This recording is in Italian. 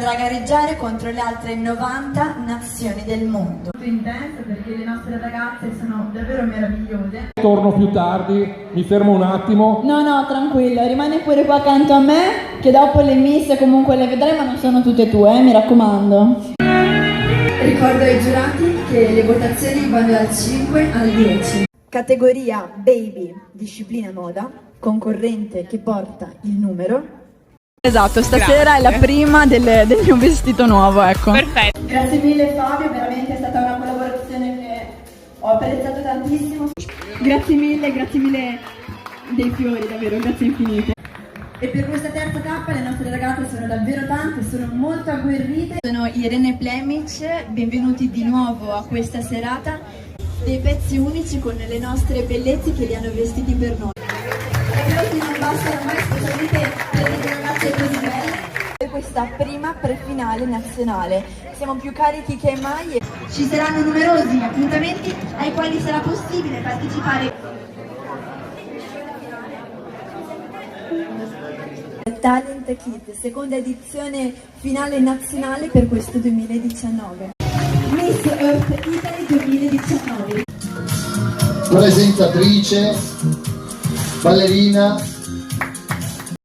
andrà a gareggiare contro le altre 90 nazioni del mondo. Molto intenso perché le nostre ragazze sono davvero meravigliose. Torno più tardi, mi fermo un attimo. No, tranquillo, rimani pure qua accanto a me, che dopo le miss comunque le vedrai, ma non sono tutte tue, mi raccomando. Ricordo ai giurati che le votazioni vanno dal 5 al 10. Categoria Baby, disciplina moda, concorrente che porta il numero. Esatto, stasera è la prima del mio vestito nuovo, ecco. Perfetto. Grazie mille Fabio, veramente è stata una collaborazione che ho apprezzato tantissimo. Grazie mille dei fiori, davvero, grazie infinite. E per questa terza tappa le nostre ragazze sono davvero tante, sono molto agguerrite. Sono Irene Plemic, benvenuti di nuovo a questa serata. Dei pezzi unici con le nostre bellezze che li hanno vestiti per noi. E però non bastano mai, specialmente per le ragazze così belle. Per questa prima prefinale nazionale siamo più carichi che mai e ci saranno numerosi appuntamenti ai quali sarà possibile partecipare. Talent Kids, seconda edizione finale nazionale per questo 2019. Miss Earth Italy 2019. Presentatrice, ballerina,